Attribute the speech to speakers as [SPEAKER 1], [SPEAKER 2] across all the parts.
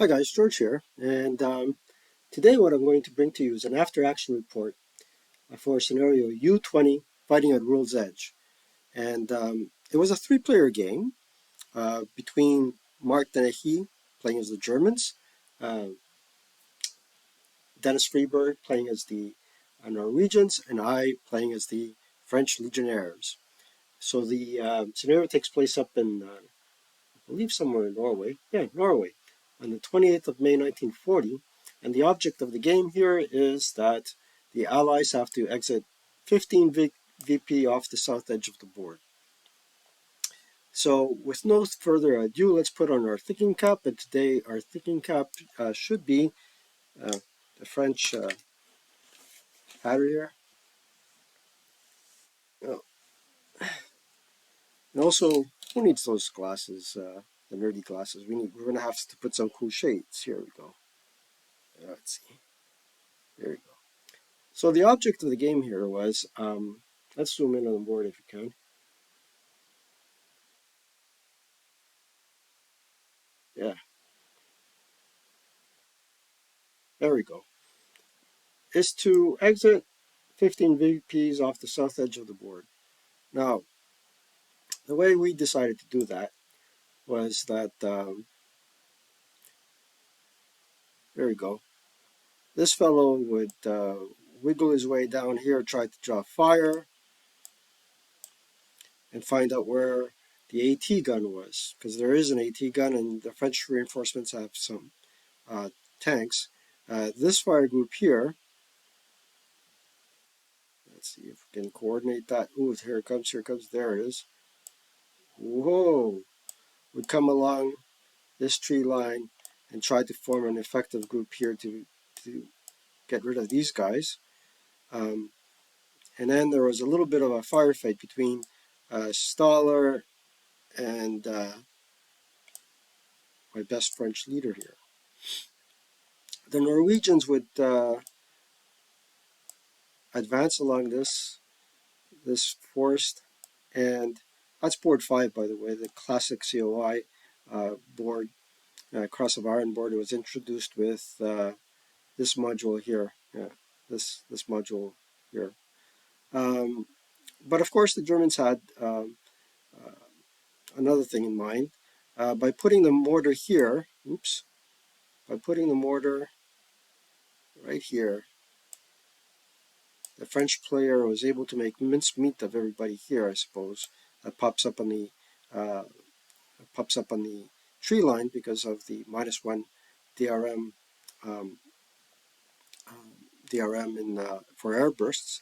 [SPEAKER 1] Hi guys, George here, and today what I'm going to bring to you is an after-action report for scenario U20 fighting at World's Edge. And it was a three-player game between Mark Dennehy playing as the Germans, uh, Dennis Freeberg playing as the Norwegians, and I playing as the French Legionnaires. So the scenario takes place up in, I believe, somewhere in Norway. Yeah, Norway, on the 28th of May 1940. And the object of the game here is that the Allies have to exit 15 VP off the south edge of the board. So with no further ado, let's put on our thinking cap. And today our thinking cap should be uh, the French hat here. Oh, and also, who needs those glasses, the nerdy glasses? We're going to have to put some cool shades. Here we go. Let's see. There we go. So the object of the game here was, let's zoom in on the board if you can. Yeah, there we go. Is to exit 15 VPs off the south edge of the board. Now, the way we decided to do that was that, there we go. This fellow would wiggle his way down here, try to draw fire, and find out where the AT gun was, because there is an AT gun and the French reinforcements have some tanks. This fire group here, let's see if we can coordinate that. Ooh, here it comes, there it is. Whoa! Would come along this tree line and try to form an effective group here to get rid of these guys. And then there was a little bit of a firefight between Staller and my best French leader here. The Norwegians would advance along this forest, and that's board 5, by the way, the classic COI board, Cross of Iron board. It was introduced with this module here, this module here. But of course, the Germans had another thing in mind. By putting the mortar here, by putting the mortar right here, the French player was able to make mincemeat of everybody here, I suppose. That pops up on the tree line because of the -1 DRM um, DRM for air bursts.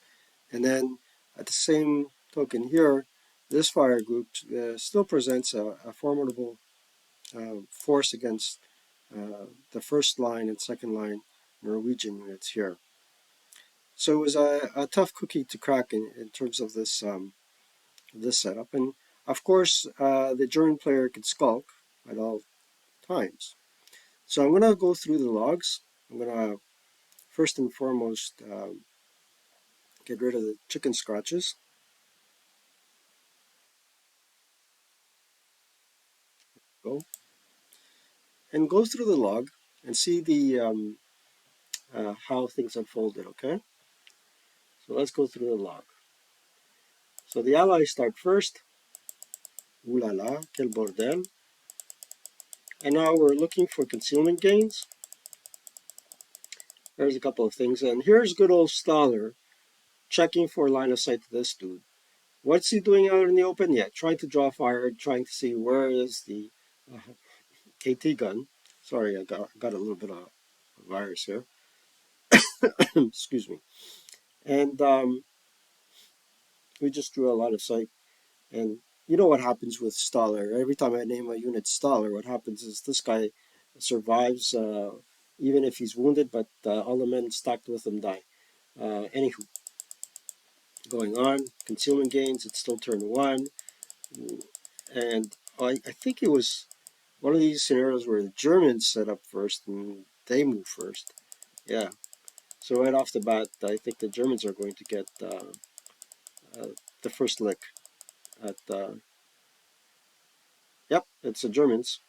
[SPEAKER 1] And then at the same token here, this fire group still presents a formidable force against the first line and second line Norwegian units here. So it was a tough cookie to crack in terms of this setup. And of course, the German player could skulk at all times. So I'm going to go through the logs. I'm going to first and foremost get rid of the chicken scratches. Go and go through the log and see the how things unfolded. Okay, so let's go through the log. So the Allies start first. Ooh la la, quel bordel! And now we're looking for concealment gains. There's a couple of things, and here's good old Staller checking for line of sight to this dude. What's he doing out in the open? Yeah, trying to draw fire, trying to see where is the KT gun. Sorry, I got a little bit of a virus here. Excuse me. And we just drew a lot of sight. And you know what happens with Staller. Every time I name a unit Staller, what happens is this guy survives even if he's wounded, but all the men stacked with him die. Anywho, going on, concealment gains, it's still turn 1. And I think it was one of these scenarios where the Germans set up first and they move first. Yeah. So right off the bat, I think the Germans are going to get the first lick at. Yep, it's the Germans.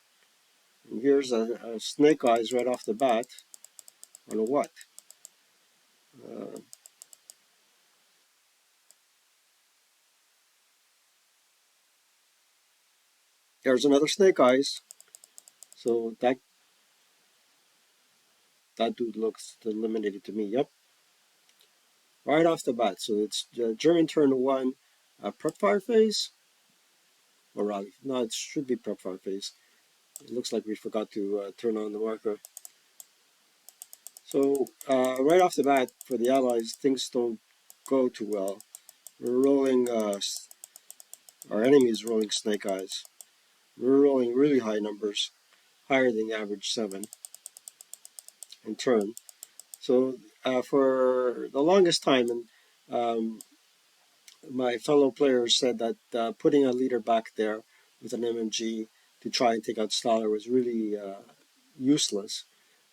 [SPEAKER 1] And here's a snake eyes right off the bat on a what? Uh, Here's another snake eyes. So that dude looks eliminated to me. Yep, right off the bat. So it's German turn one, prep fire phase. Or rather, no, it should be prep fire phase. It looks like we forgot to turn on the marker. So right off the bat, for the Allies, things don't go too well. We're rolling, our enemy's rolling snake eyes. We're rolling really high numbers, higher than the average 7 in turn. So for the longest time, and my fellow players said that putting a leader back there with an MMG to try and take out Staller was really useless.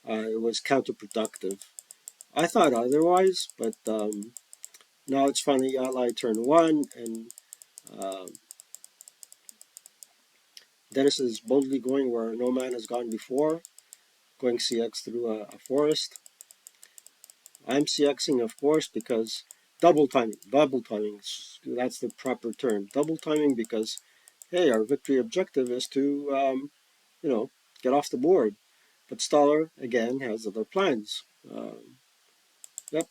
[SPEAKER 1] It was counterproductive. I thought otherwise, but now it's finally Allied turn one, and uh, Dennis is boldly going where no man has gone before, going CX through a forest. I'm CXing, of course, because double timing, that's the proper term. Double timing because, hey, our victory objective is to, you know, get off the board. But Staller, again, has other plans. Yep,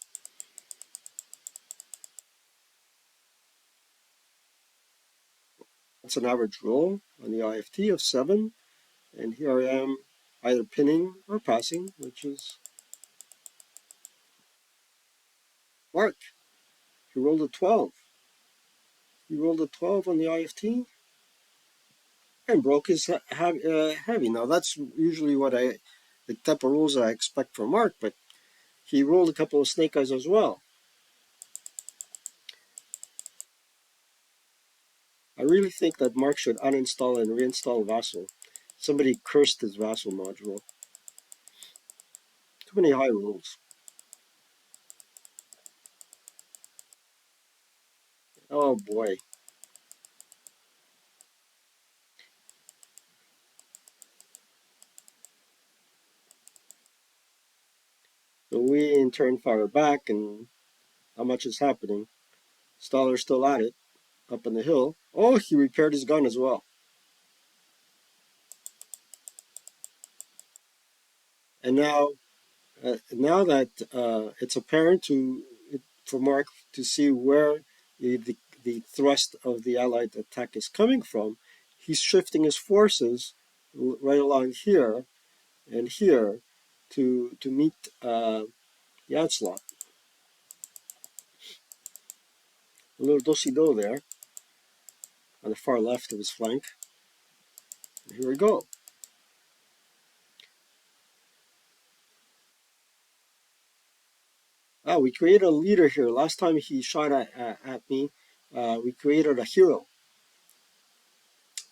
[SPEAKER 1] that's an average roll on the IFT of 7. And here I am either pinning or passing, which is Mark. He rolled a 12. He rolled a 12 on the IFT and broke his heavy. Now, that's usually the type of rolls I expect from Mark, but he rolled a couple of snake eyes as well. I really think that Mark should uninstall and reinstall Vassal. Somebody cursed his Vassal module. Too many high rolls. Oh boy. So we in turn fire back, and how much is happening? Staller's still at it, up on the hill. Oh, he repaired his gun as well. And now that it's apparent for Mark to see where the thrust of the Allied attack is coming from, he's shifting his forces right along here and here to meet the onslaught. A little do-si-do there on the far left of his flank. And here we go. We created a leader here. Last time he shot at me, we created a hero.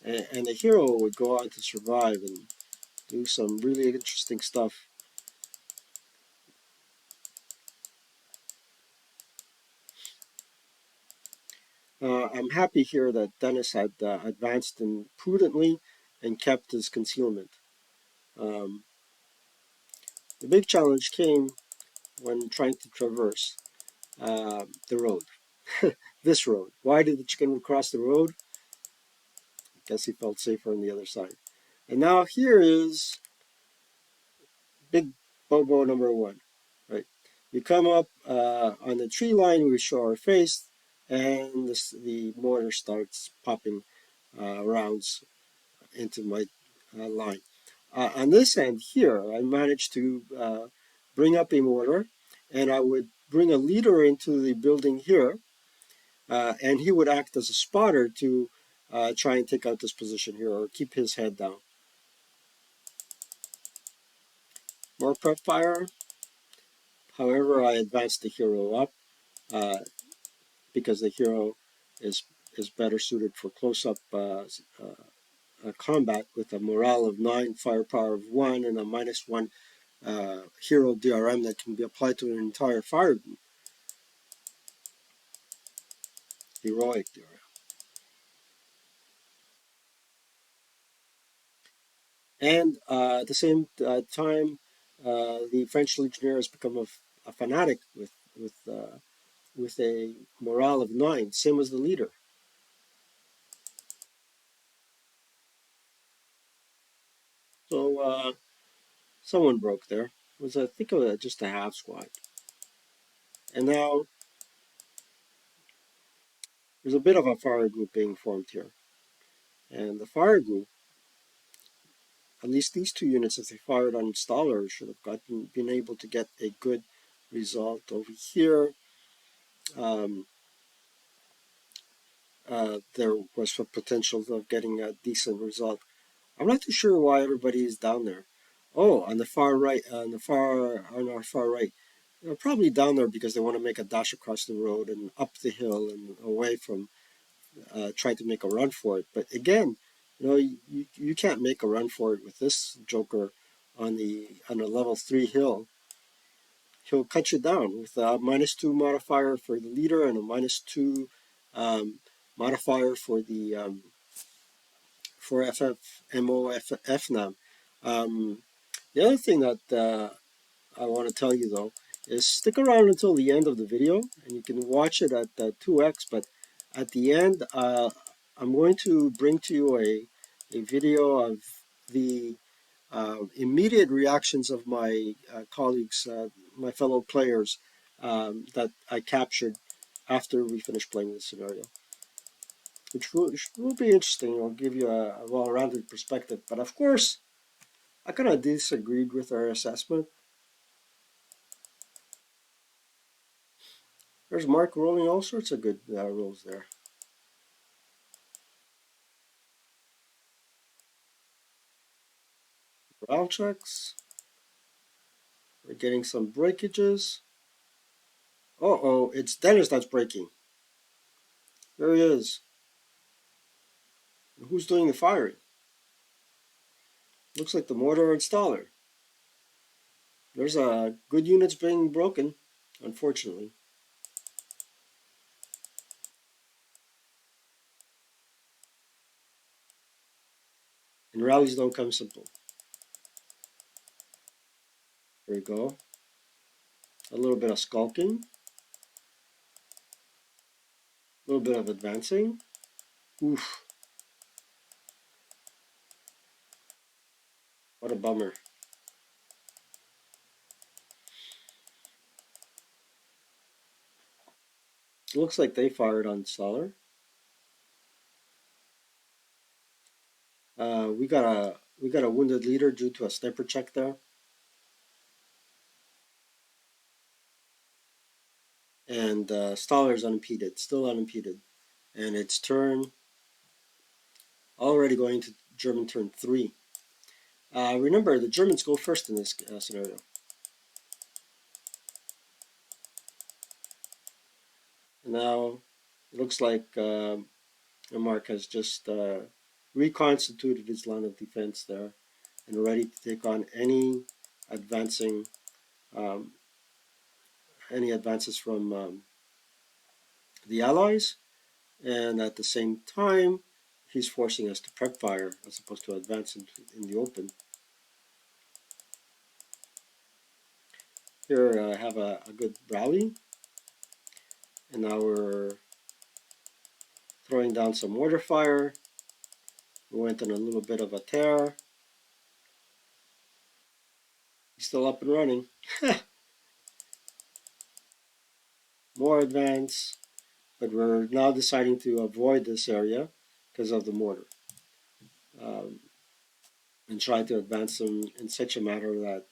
[SPEAKER 1] And the hero would go on to survive and do some really interesting stuff. I'm happy here that Dennis had advanced and prudently and kept his concealment. Um, the big challenge came when trying to traverse the road. This road. Why did the chicken cross the road? I guess he felt safer on the other side. And now here is big Bobo number one. Right. You come up on the tree line, we show our face, and the mortar starts popping rounds into my line. On this end here, I managed to bring up a mortar, and I would bring a leader into the building here, and he would act as a spotter to try and take out this position here or keep his head down. More prep fire. However, I advanced the hero up uh, because the hero is is better suited for close-up combat with a morale of 9, firepower of 1, and a -1 hero DRM that can be applied to an entire fire group. Heroic DRM. And at the same time, the French legionnaire has become a fanatic with a morale of 9, same as the leader. So someone broke there. It was I think just a half squat. And now there's a bit of a fire group being formed here. And the fire group, at least these two units, if they fired on installers, should have been able to get a good result over here. Um, there was a potential of getting a decent result. I'm not too sure why everybody is down there. Oh, on the far right, on our far right. They're probably down there because they want to make a dash across the road and up the hill and away from trying to make a run for it. But again, you can't make a run for it with this Joker on a level 3 hill. He'll cut you down with a -2 modifier for the leader and a -2 um, modifier for the for FNAM. The other thing that I want to tell you though is stick around until the end of the video, and you can watch it at 2x. But at the end, I'm going to bring to you a video of the immediate reactions of my colleagues, my fellow players, that I captured after we finished playing the scenario, which will be interesting. It'll give you a well-rounded perspective. But of course, I kind of disagreed with our assessment. There's Mark rolling all sorts of good rolls there. Round checks. We're getting some breakages. Oh, it's Dennis that's breaking. There he is. Who's doing the firing? Looks like the mortar installer. There's good units being broken, unfortunately. And rallies don't come simple. There you go. A little bit of skulking. A little bit of advancing. Oof. What a bummer. It looks like they fired on installer. We got a wounded leader due to a sniper check there. And Staller is unimpeded, still unimpeded. And it's turn, already going to German turn 3. Remember, the Germans go first in this scenario. And now it looks like Mark has just reconstituted his line of defense there and ready to take on advancing, um, any advances from the Allies. And at the same time, he's forcing us to prep fire as opposed to advance in the open. Here I have a good rally, and now we're throwing down some mortar fire. We went on a little bit of a tear. He's still up and running. More advance, but we're now deciding to avoid this area because of the mortar, um, and try to advance them in such a manner that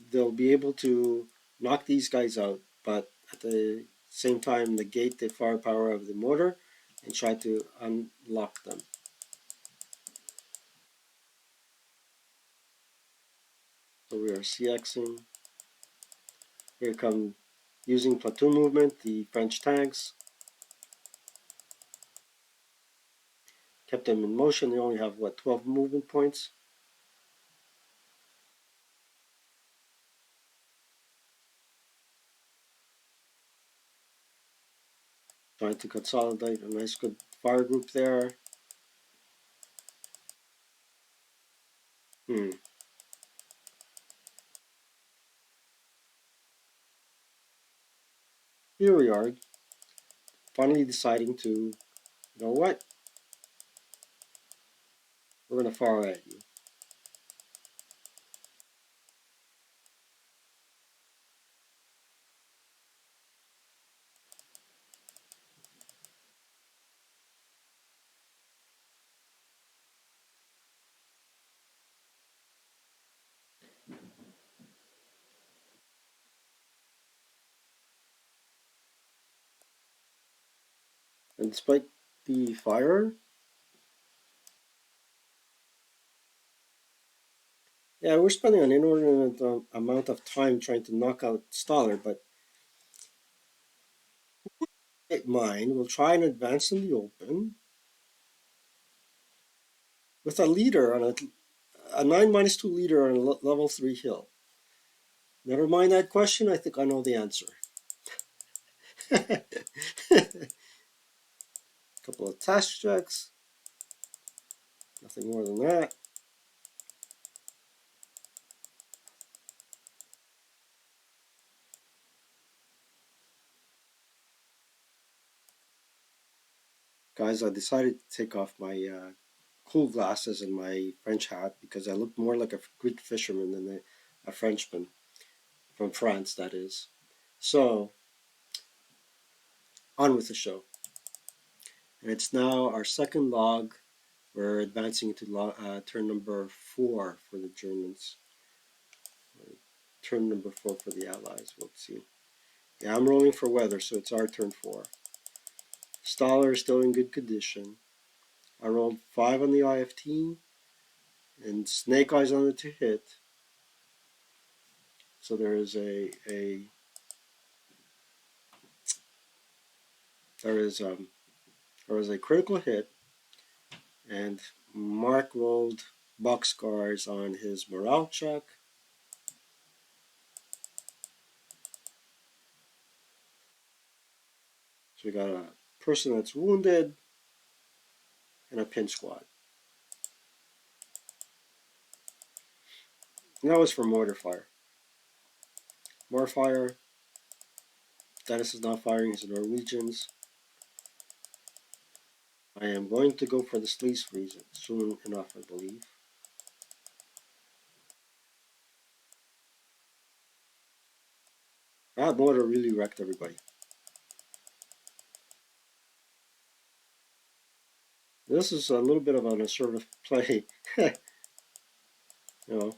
[SPEAKER 1] they'll be able to knock these guys out, but at the same time negate the firepower of the mortar and try to unlock them. So we are CXing. Here come using platoon movement, the French tanks. Kept them in motion. They only have, what, 12 movement points? Trying to consolidate a nice good fire group there. here we are, finally deciding to, you know what, we're going to fire at you. And despite the fire, yeah, we're spending an inordinate amount of time trying to knock out Stoller, but mine will try and advance in the open with a leader on a 9 minus 2 leader on a level 3 hill. Never mind that question, I think I know the answer. Couple of test checks, nothing more than that. Guys, I decided to take off my cool glasses and my French hat because I look more like a Greek fisherman than a Frenchman from France, that is. So, on with the show. And it's now our second log. We're advancing to turn number 4 for the Germans. Turn number 4 for the Allies. We'll see. Yeah, I'm rolling for weather, so it's our turn 4. Staller is still in good condition. I rolled 5 on the IFT and Snake Eyes on it to hit. So there is there is there was a critical hit, and Mark rolled boxcars on his morale check. So we got a person that's wounded and a pin squad. And that was for mortar fire. More fire. Dennis is not firing his Norwegians. I am going to go for the sleaze freeze soon enough, I believe. That mortar really wrecked everybody. This is a little bit of an assertive play. you know,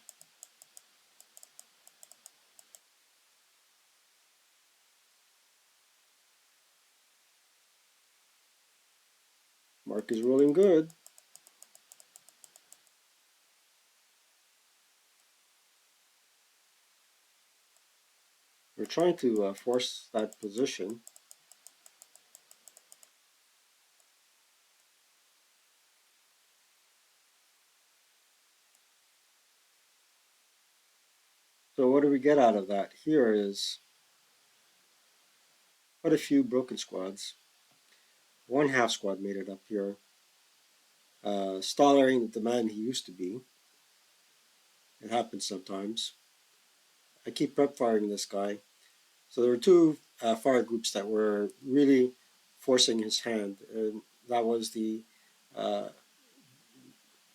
[SPEAKER 1] Mark is rolling good. We're trying to force that position. So what do we get out of that? Here is quite a few broken squads. One half squad made it up here. Staller ain't the man he used to be. It happens sometimes. I keep prep firing this guy. So there were two fire groups that were really forcing his hand, and that was the uh,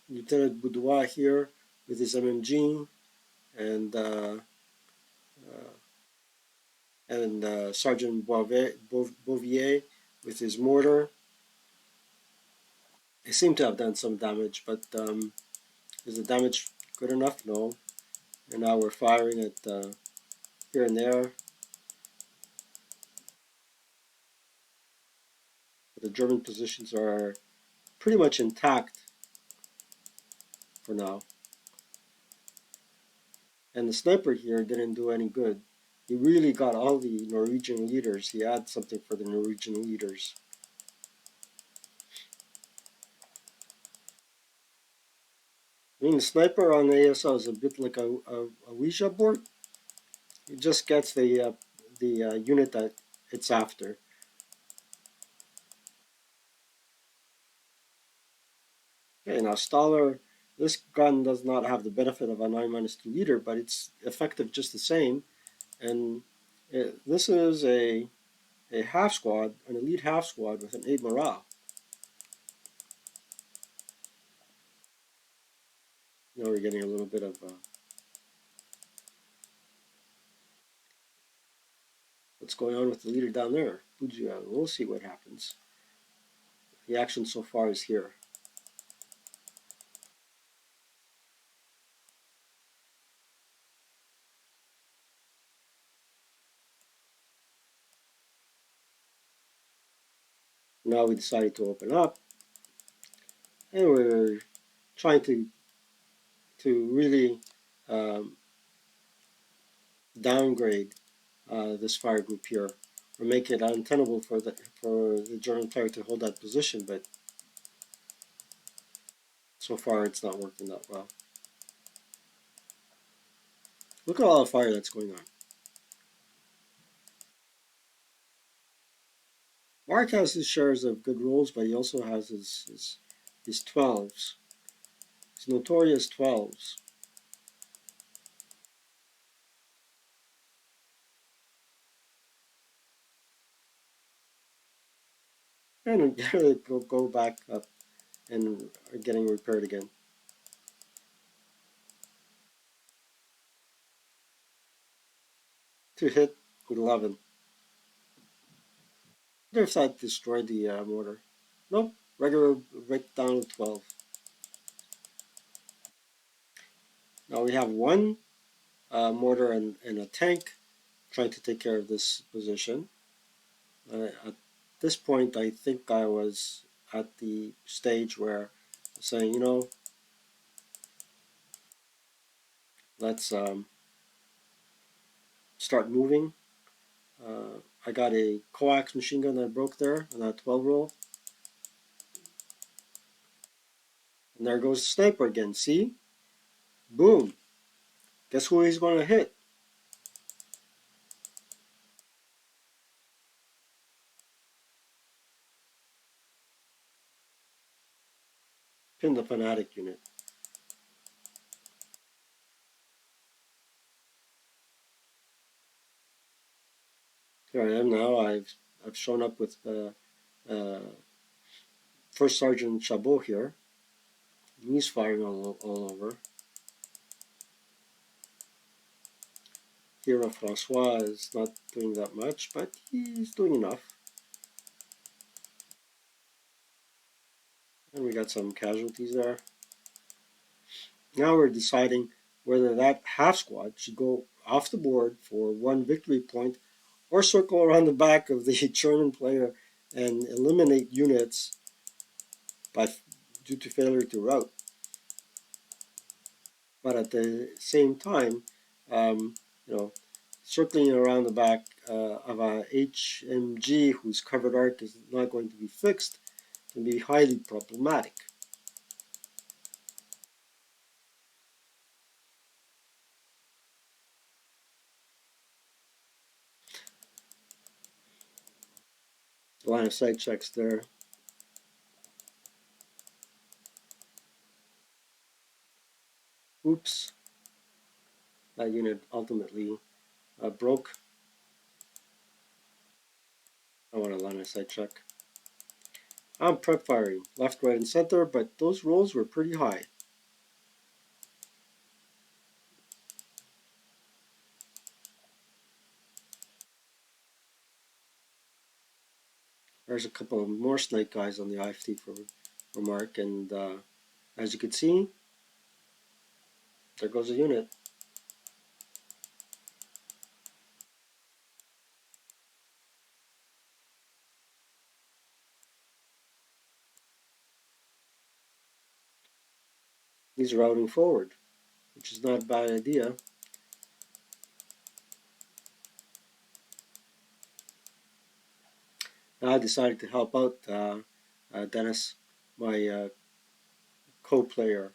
[SPEAKER 1] Lieutenant Boudoir here with his MMG, and uh, uh, Sergeant Bouvier with his mortar. They seem to have done some damage, but is the damage good enough? No. And now we're firing at here and there. The German positions are pretty much intact for now. And the sniper here didn't do any good. He really got all the Norwegian leaders. He had something for the Norwegian leaders. I mean, the sniper on the ASL is a bit like a Ouija board. It just gets the unit that it's after. Okay, now Staller, this gun does not have the benefit of a 9-2 leader, but it's effective just the same. And this is a a half squad, an elite half squad with an 8 morale. Now we're getting a little bit of what's going on with the leader down there. We'll see what happens. The action so far is here. Now we decided to open up, and we're trying to really um, downgrade this fire group here, or make it untenable for the German player to hold that position. But so far, it's not working that well. Look at all the fire that's going on. Mark has his shares of good rolls, but he also has his 12s, his notorious 12s. And they go back up and are getting repaired again. To hit with 11. I wonder if that destroyed the mortar. Nope, regular right down to 12. Now we have one mortar and a tank trying to take care of this position. At this point, I think I was at the stage where saying, let's start moving. I got a coax machine gun that broke there on that 12 roll. And there goes the sniper again. See? Boom. Guess who he's going to hit? Pin the fanatic unit. Here I am now. I've shown up with uh, First Sergeant Chabot here. He's firing all over. Hero Francois is not doing that much, but he's doing enough. And we got some casualties there. Now we're deciding whether that half squad should go off the board for one victory point or circle around the back of the German player and eliminate units by due to failure to route. But at the same time, um, you know, circling around the back of a HMG whose covered arc is not going to be fixed can be highly problematic. The line of sight checks there. Oops, that unit ultimately broke. I want a line of sight check. I'm prep firing left, right, and center, but those rolls were pretty high. There's a couple of more snake guys on the IFT for Mark, and as you can see, there goes a unit. He's routing forward, which is not a bad idea. Now I decided to help out Dennis, my co-player,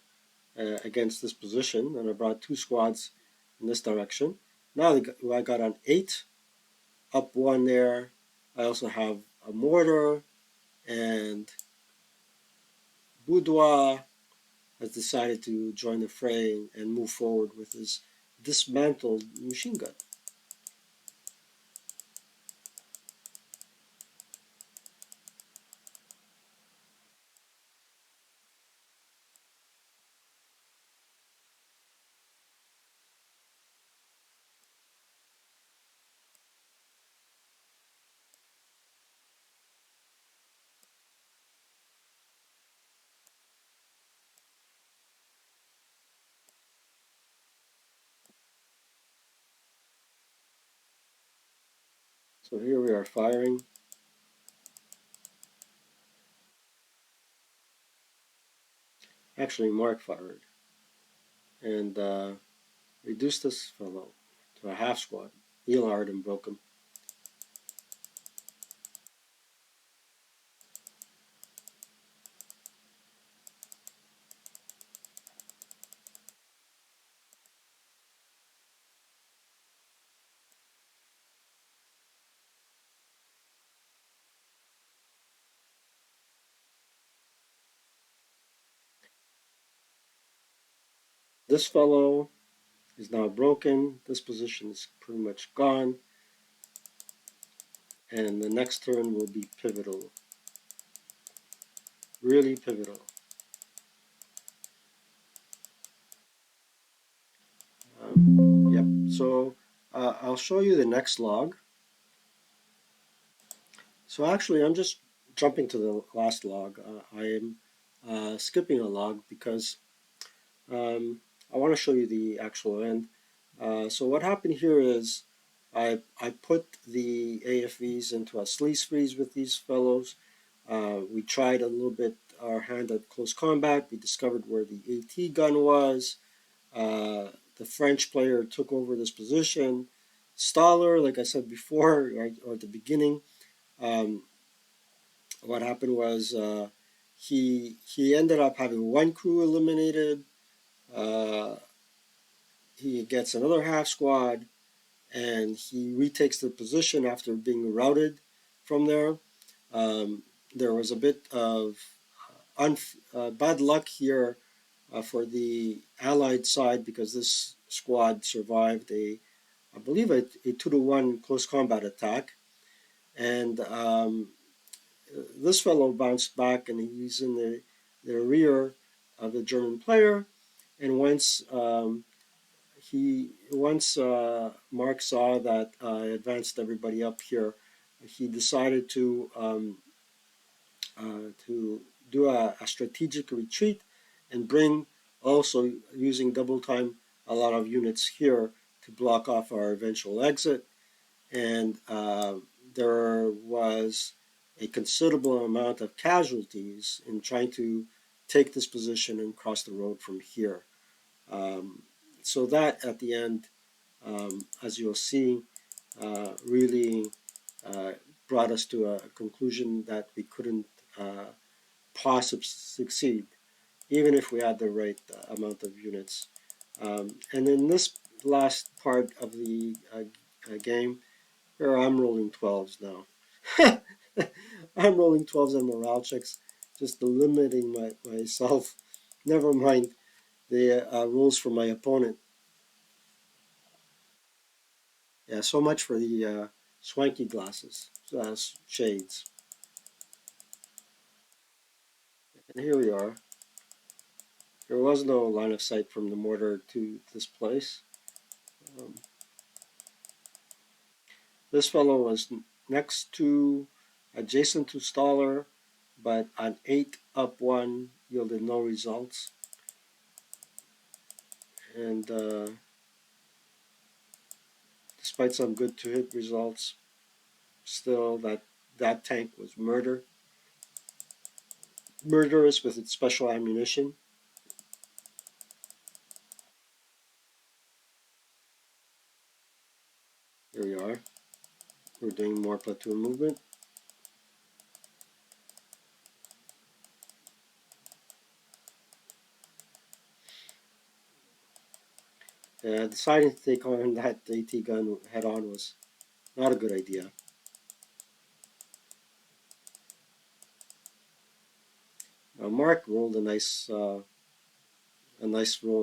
[SPEAKER 1] against this position, and I brought two squads in this direction. Now I got an 8, up 1 there. I also have a mortar, and Boudoir has decided to join the fray and move forward with his dismantled machine gun. So here we are firing. Actually, Mark fired and reduced this fellow to a half squad. Elard and broke him. This fellow is now broken. This position is pretty much gone. And the next turn will be pivotal. Really pivotal. Yep. So I'll show you the next log. So actually, I'm just jumping to the last log. I am skipping a log because I want to show you the actual end. So what happened here is I put the AFVs into a sleaze freeze with these fellows. We tried a little bit our hand at close combat. We discovered where the AT gun was. Uh, the French player took over this position. Staller, like I said before, or at the beginning, um, what happened was he ended up having one crew eliminated. Uh, he gets another half squad, and he retakes the position after being routed from there. Um, there was a bit of bad luck here for the Allied side because this squad survived I believe, a 2-1 close combat attack, and this fellow bounced back, and he's in the rear of the German player. And once Mark saw that I advanced everybody up here, he decided to do a strategic retreat and bring, also using double time, a lot of units here to block off our eventual exit. And there was a considerable amount of casualties in trying to take this position and cross the road from here. Um, so that at the end, as you'll see, really uh, brought us to a conclusion that we couldn't uh, possibly succeed, even if we had the right amount of units. And in this last part of the game, here I'm rolling 12s now. I'm rolling 12s on morale checks, just limiting myself. Never mind the rules for my opponent. Yeah, so much for the swanky glasses, shades. And here we are. There was no line of sight from the mortar to this place. Um, this fellow was next to, adjacent to Staller, but an 8 up 1 yielded no results. And despite some good to hit results, still that tank was murderous with its special ammunition. Here we are. We're doing more platoon movement. Deciding to take on that AT gun head on was not a good idea. Mark rolled a nice roll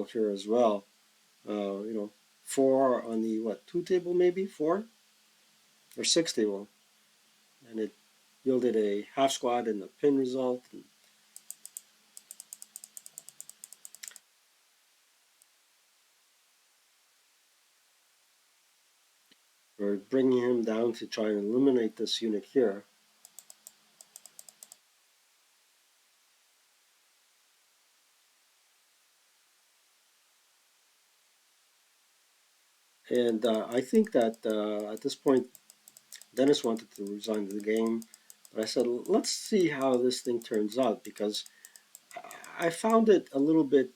[SPEAKER 1] here as well. You know, 4 on the what, 2 table, maybe 4 or 6 table, and it yielded a half squad and a pin result. And we're bringing him down to try and eliminate this unit here. And I think that at this point Dennis wanted to resign the game, but I said, let's see how this thing turns out because I found it a little bit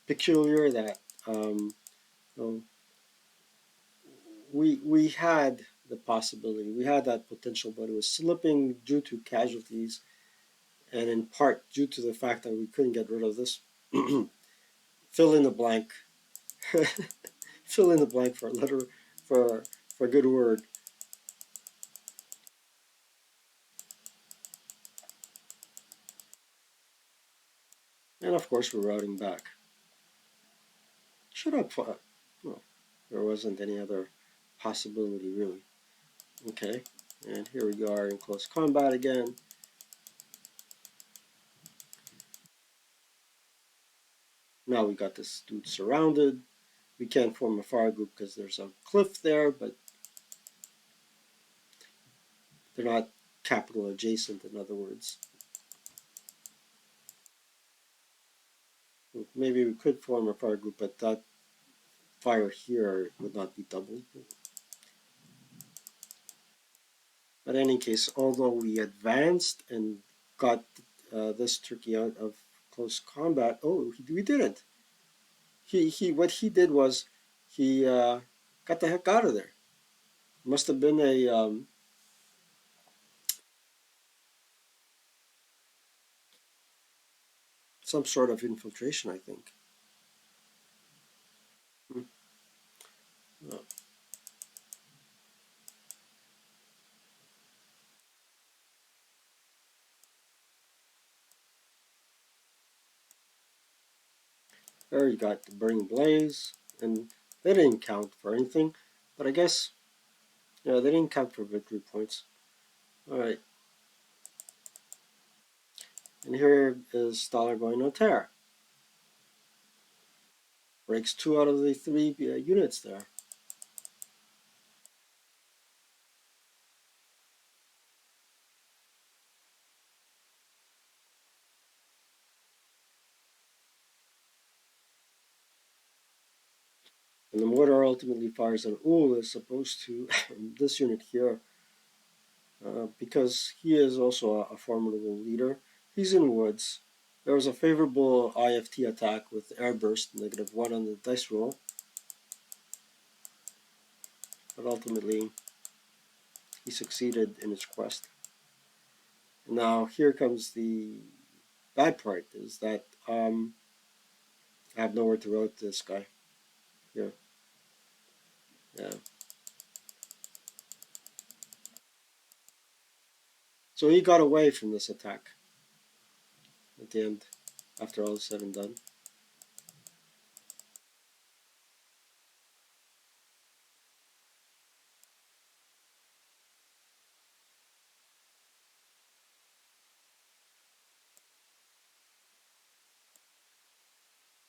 [SPEAKER 1] peculiar that you know, we had the possibility, we had that potential, but it was slipping due to casualties and in part due to the fact that we couldn't get rid of this. Fill in the blank. Fill in the blank for a letter for a good word. And of course, we're routing back. Shut up. Well, there wasn't any other possibility really. Okay, and here we are in close combat again. Now we got this dude surrounded. We can't form a fire group because there's a cliff there, but they're not capital adjacent, in other words. Maybe we could form a fire group, but that fire here would not be doubled. But in any case, although we advanced and got this Turkey out of close combat, we didn't. He what he did was he got the heck out of there. Must have been a some sort of infiltration, I think. Hmm. Oh, there you got the burning blaze, and they didn't count for anything, but I guess they didn't count for victory points. All right, and here is Staller going on tear. Breaks two out of the three units there. And the mortar ultimately fires an Ul as opposed to this unit here, because he is also a formidable leader. He's in woods. There was a favorable IFT attack with airburst, -1 on the dice roll, but ultimately he succeeded in his quest. And now here comes the bad part, is that I have nowhere to route this guy here. Yeah. So he got away from this attack at the end, after all is said and done.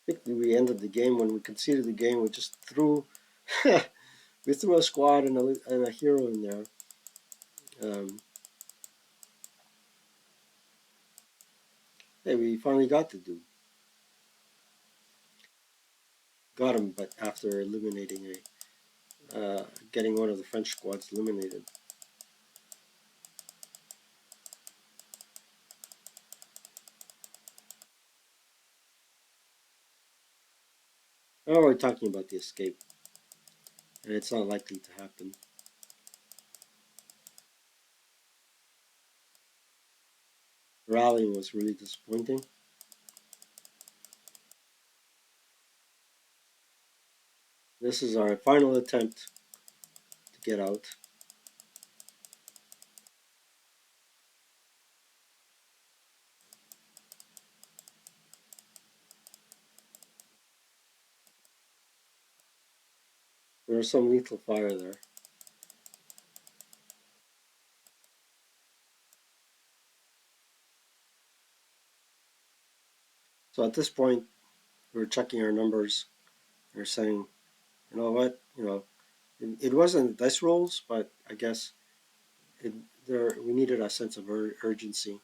[SPEAKER 1] I think we ended the game when we conceded the game. We just threw, we threw a squad and a hero in there. Um, hey, we finally got the dude. Got him, but after eliminating getting one of the French squads eliminated. Now we're talking about the escape, and it's not likely to happen. Rallying was really disappointing. This is our final attempt to get out. There was some lethal fire there. So at this point, we were checking our numbers. We are saying, you know what, it wasn't dice rolls, but I guess it, we needed a sense of urgency.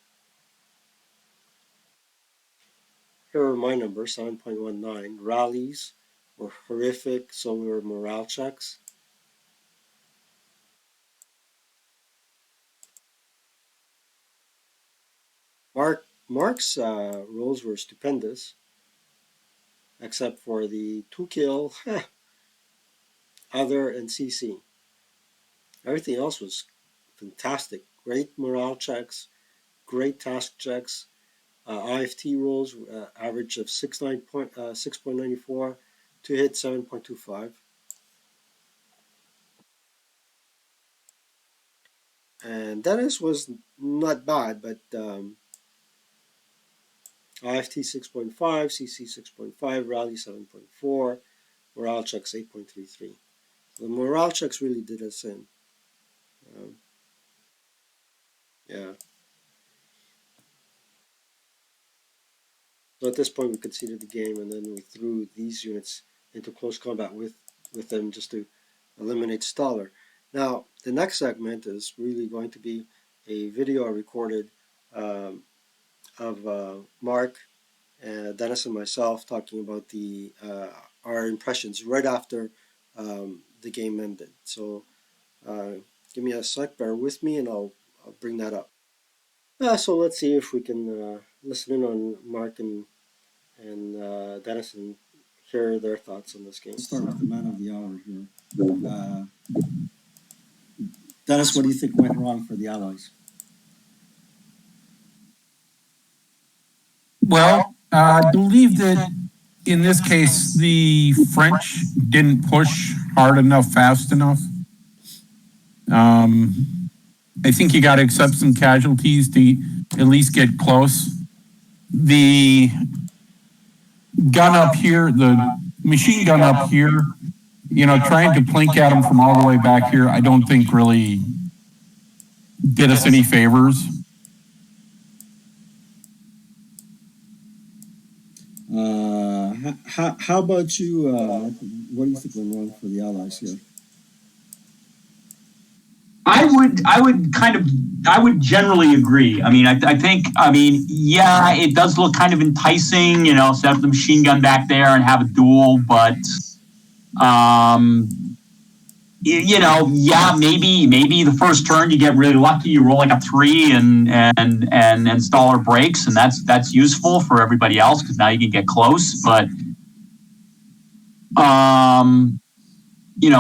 [SPEAKER 1] Here are my numbers: 7.19. Rallies were horrific, so were morale checks. Mark's rolls were stupendous, except for the 2 kill, other, and CC. Everything else was fantastic. Great morale checks, great task checks. IFT rolls average of 6.94 to hit 7.25. And Dennis was not bad, but IFT 6.5, CC 6.5, Rally 7.4, morale checks 8.33. The morale checks really did us in. Um, yeah. So at this point, we conceded the game, and then we threw these units into close combat with them just to eliminate Staller. Now, the next segment is really going to be a video I recorded um, of Mark, Dennis, and myself talking about the our impressions right after the game ended. So give me a sec, bear with me, and I'll bring that up. So let's see if we can listen in on Mark and Dennis and hear their thoughts on this game. Let's start with the man of the hour here. Dennis, what do you think went wrong for the Allies?
[SPEAKER 2] Well, I believe that in this case, the French didn't push hard enough, fast enough. I think you got to accept some casualties to at least get close. The gun up here, the machine gun up here, trying to plink at them from all the way back here, I don't think really did us any favors.
[SPEAKER 1] How about you? What do you think went wrong for the Allies here?
[SPEAKER 3] I would generally agree. I mean, yeah, it does look kind of enticing, set up the machine gun back there and have a duel, but, yeah, maybe the first turn you get really lucky, you roll like a 3 and Staller breaks, and that's useful for everybody else because now you can get close, but,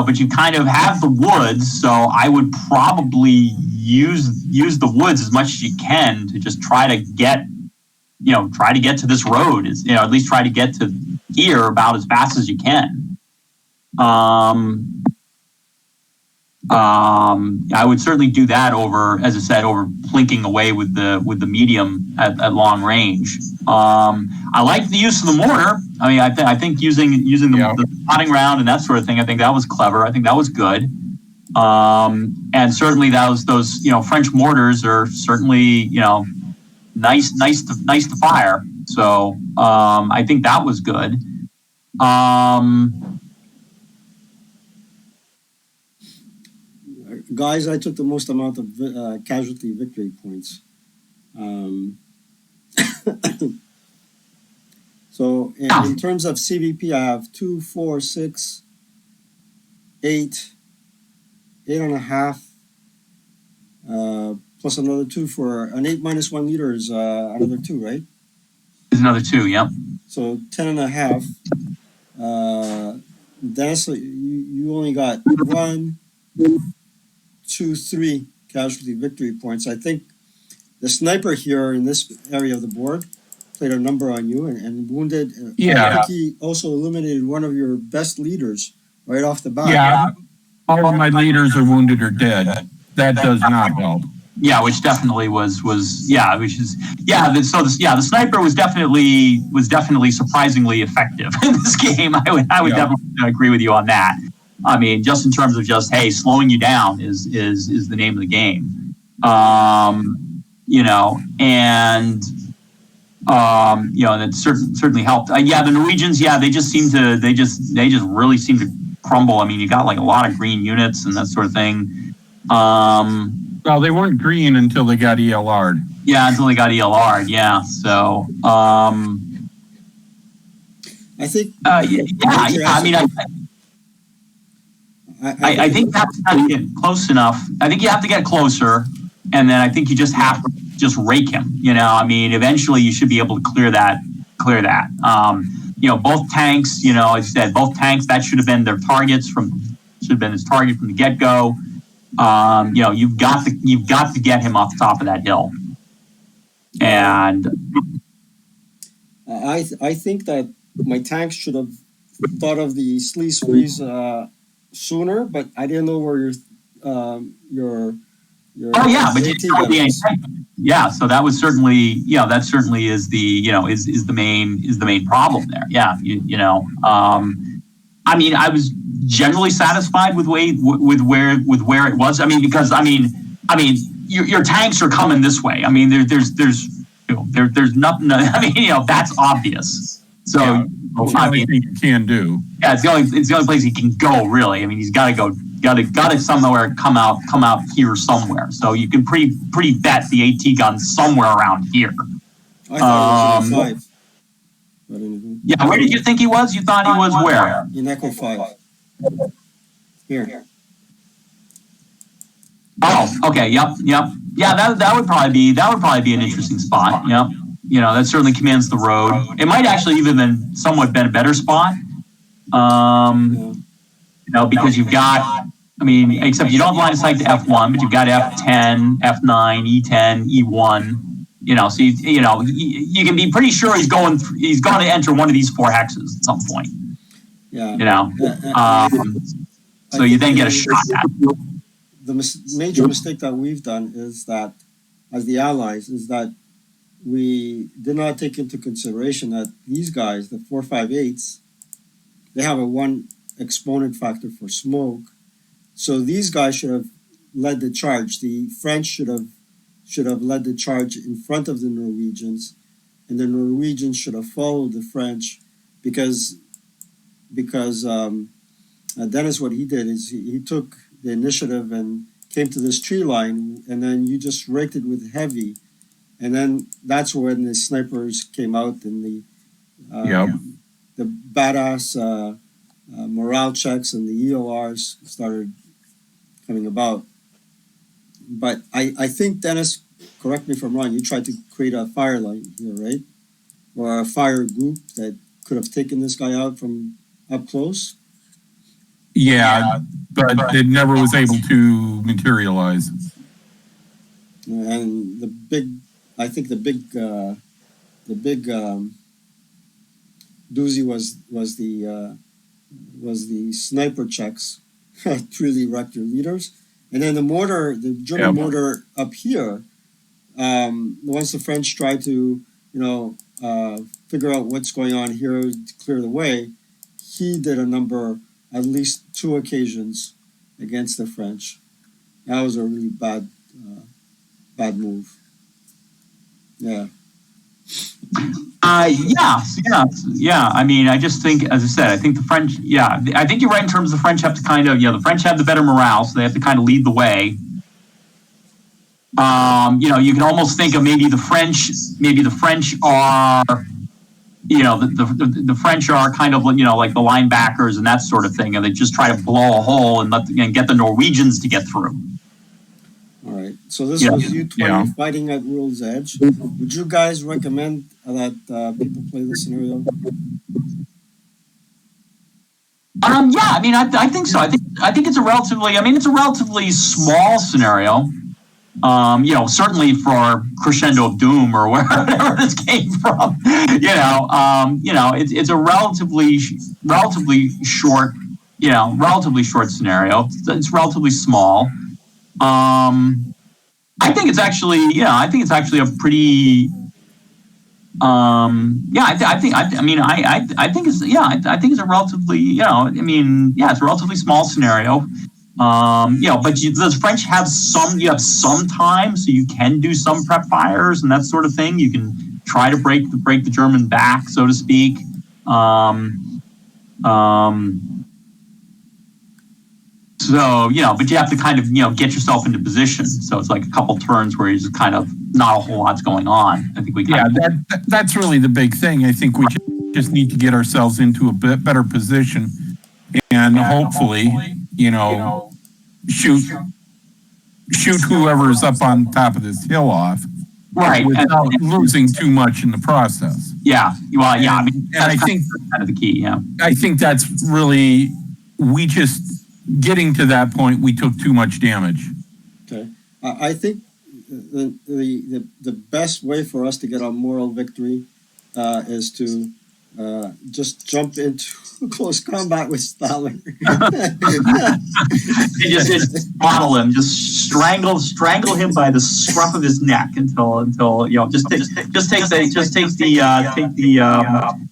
[SPEAKER 3] but you kind of have the woods, so I would probably use the woods as much as you can to just try to get to this road, at least try to get to here about as fast as you can. I would certainly do that over, as I said, over plinking away with the medium at long range. I like the use of the mortar. I mean, I think using the potting round and that sort of thing, I think that was clever. I think that was good. And certainly those French mortars are certainly nice to fire. So I think that was good.
[SPEAKER 1] Guys, I took the most amount of casualty victory points. So in terms of CVP, I have 2, 4, 6, 8, 8.5, plus another 2 for an 8 minus 1 liter is another 2, right?
[SPEAKER 3] Is another 2, yep.
[SPEAKER 1] So 10.5. Dennis, you only got 1, 2, 3 casualty victory points. I think the sniper here in this area of the board played a number on you and wounded.
[SPEAKER 2] Yeah.
[SPEAKER 1] I think he also eliminated one of your best leaders right off the bat.
[SPEAKER 2] Yeah, all of my leaders are wounded or dead. That does not help.
[SPEAKER 3] Yeah, which definitely the sniper was definitely surprisingly effective in this game. I would definitely agree with you on that. I mean, just in terms of slowing you down is the name of the game. And that certainly helped. The Norwegians, they just really seem to crumble. I mean, you got like a lot of green units and that sort of thing.
[SPEAKER 2] Well, they weren't green until they got ELR'd.
[SPEAKER 3] Yeah, until they got ELR'd. Yeah, so
[SPEAKER 1] I think.
[SPEAKER 3] I mean, I think you have to get close enough. I think you have to get closer, and then I think you just have to rake him. I mean, eventually you should be able to clear that. Both tanks, as you said, that should have been their targets should have been his target from the get-go. You've got to get him off the top of that hill. And
[SPEAKER 1] I think that my tanks should have thought of the sleaze freeze sooner, but I didn't know where your
[SPEAKER 3] oh yeah, but yeah, so that was certainly that certainly is the is the main problem there. Yeah, I mean, I was generally satisfied with where it was. I mean, because your tanks are coming this way. I mean, there's nothing. I mean, that's obvious. So
[SPEAKER 2] it's the only thing you can do.
[SPEAKER 3] Yeah, it's the only place he can go, really. I mean, he's got to somewhere come out here somewhere. So you can pretty bet the AT gun's somewhere around here.
[SPEAKER 1] I thought it was 5.
[SPEAKER 3] Yeah, where did you think he was? You thought he was where?
[SPEAKER 1] In Echo 5. Here.
[SPEAKER 3] Oh, okay. Yep. Yeah, that would probably be an interesting spot. Yep. That certainly commands the road. It might actually even been a better spot. Because you've got, except you don't have line of sight to F1, but you've got F10, F9, E10, E1. So you can be pretty sure he's going to enter one of these 4 hexes at some point.
[SPEAKER 1] Yeah.
[SPEAKER 3] So you then get a shot at it.
[SPEAKER 1] The major mistake that we've done is that, as the Allies, is that we did not take into consideration that these guys, the 458s, they have a 1 exponent factor for smoke. So these guys should have led the charge. The French should have led the charge in front of the Norwegians, and the Norwegians should have followed the French, because Dennis, what he did is he took the initiative and came to this tree line, and then you just raked it with heavy, and then that's when the snipers came out and the badass morale checks and the EORs started coming about. But I think, Dennis, correct me if I'm wrong, you tried to create a fire line here, right? Or a fire group that could have taken this guy out from up close?
[SPEAKER 2] Yeah, but it never was able to materialize.
[SPEAKER 1] And the big doozy was the sniper checks that really wrecked your leaders. And then the German mortar up here, once the French tried to, figure out what's going on here to clear the way, he did at least 2 occasions against the French. That was a really bad move. Yeah.
[SPEAKER 3] Yeah. I mean, I just think, as I said, I think the French. Yeah, I think you're right in terms of the French have to the French have the better morale, so they have to kind of lead the way. You can almost think of maybe the French are. The French are kind of like the linebackers and that sort of thing, and they just try to blow a hole and get the Norwegians to get through.
[SPEAKER 1] All right. So this was U20 fighting at World's Edge. Would you guys recommend that people play this scenario?
[SPEAKER 3] Yeah. I mean, I think so. I think it's a relatively small scenario. Certainly for Crescendo of Doom or wherever this came from, it's a relatively short, scenario. It's relatively small. I think it's actually a pretty, I think it's a relatively, it's a relatively small scenario. But the French have some time, so you can do some prep fires and that sort of thing. You can try to break the German back, so to speak. So, but you have to kind of, get yourself into position. So it's like a couple turns where you just kind of not a whole lot's going on. I think we
[SPEAKER 2] that's really the big thing. I think we just need to get ourselves into a bit better position and hopefully, shoot whoever is up on top of this hill off.
[SPEAKER 3] Right.
[SPEAKER 2] without losing too much in the process.
[SPEAKER 3] Yeah. Well, yeah. I mean,
[SPEAKER 2] And I think
[SPEAKER 3] kind of the key. Yeah.
[SPEAKER 2] I think that's really, we just, getting to that point, we took too much damage.
[SPEAKER 1] Okay. I think the best way for us to get a moral victory is to just jump into close combat with Stalin.
[SPEAKER 3] just bottle him, just strangle him by the scruff of his neck until just take the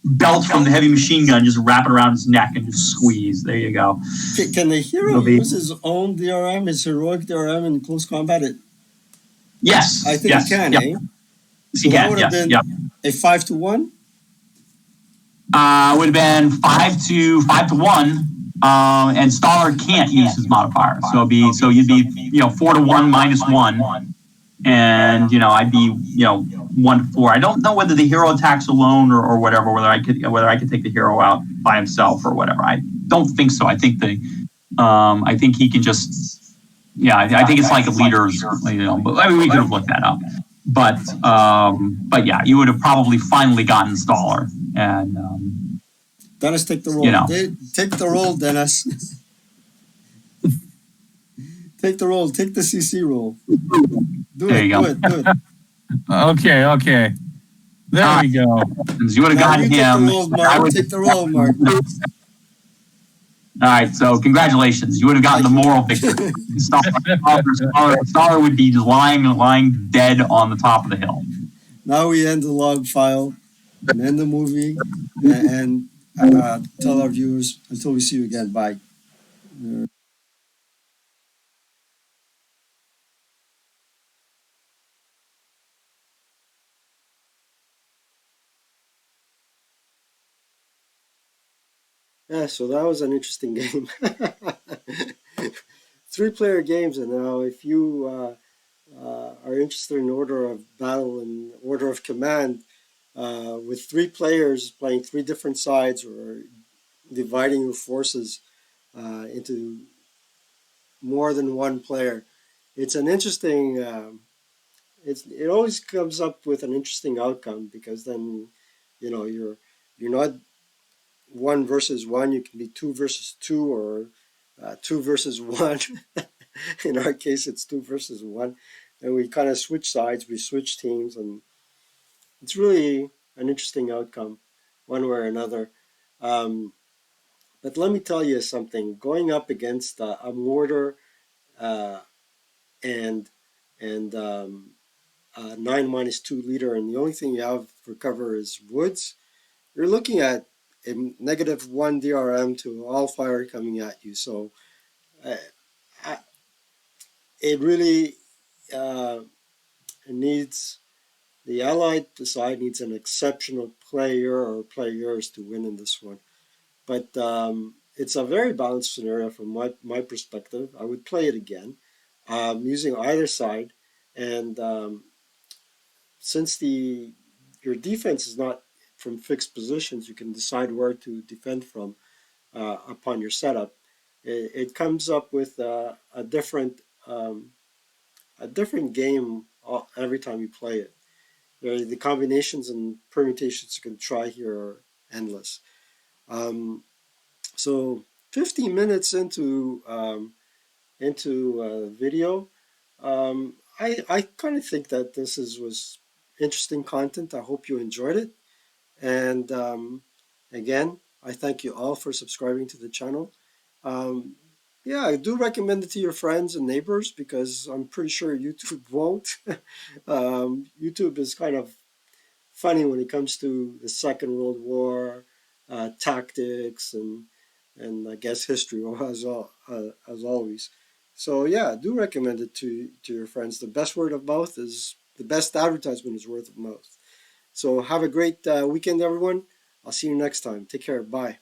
[SPEAKER 3] belt from the heavy machine gun, just wrap it around his neck and just squeeze. There you go.
[SPEAKER 1] Can the hero use his own DRM, his heroic DRM in close combat?
[SPEAKER 3] Yes,
[SPEAKER 1] I think he can.
[SPEAKER 3] Yep.
[SPEAKER 1] So that would have been a 5-1.
[SPEAKER 3] Would have been 5-1. And Staller can't use his modifier, so you'd be 4-1 -1, and I'd be 1-4. I don't know whether the hero attacks alone or whatever, whether I could take the hero out by himself or whatever. I don't think so. I think I think he can just I think it's like a leader's, but I mean, we could have looked that up. But yeah, you would have probably finally gotten Staller. And
[SPEAKER 1] Dennis, take the roll. Take the roll, Dennis. Take the roll. Take the CC roll. Do it.
[SPEAKER 2] Okay. There we go.
[SPEAKER 3] You would have gotten him.
[SPEAKER 1] I would take the roll, Mark.
[SPEAKER 3] All right, so congratulations. You would have gotten the moral victory. Staller would be lying dead on the top of the hill.
[SPEAKER 1] Now we end the log file and end the movie and tell our viewers until we see you again. Bye. Yeah, so that was an interesting game. 3-player games, and now if you are interested in order of battle and order of command, with 3 players playing 3 different sides or dividing your forces into more than one player, it's an interesting. It always comes up with an interesting outcome, because then you're not 1 versus 1. You can be 2 versus 2, or 2 versus 1. In our case, it's 2 versus 1, and we kind of switch sides. We switch teams, and it's really an interesting outcome, one way or another. But let me tell you something. Going up against a mortar and 9-2 leader, and the only thing you have for cover is woods, you're looking at a -1 DRM to all fire coming at you. So it really needs, the allied side needs an exceptional player or players to win in this one. But it's a very balanced scenario from my perspective. I would play it again, using either side. And since your defense is not from fixed positions, you can decide where to defend from upon your setup. It comes up with a different game every time you play it. The combinations and permutations you can try here are endless. So 15 minutes into video, I kind of think that this was interesting content. I hope you enjoyed it. And again, I thank you all for subscribing to the channel. Yeah, I do recommend it to your friends and neighbors, because I'm pretty sure YouTube won't. YouTube is kind of funny when it comes to the Second World War, tactics, and I guess history, as always. So yeah, do recommend it to your friends. The best word of mouth is the best advertisement is word of mouth. So have a great weekend, everyone. I'll see you next time. Take care. Bye.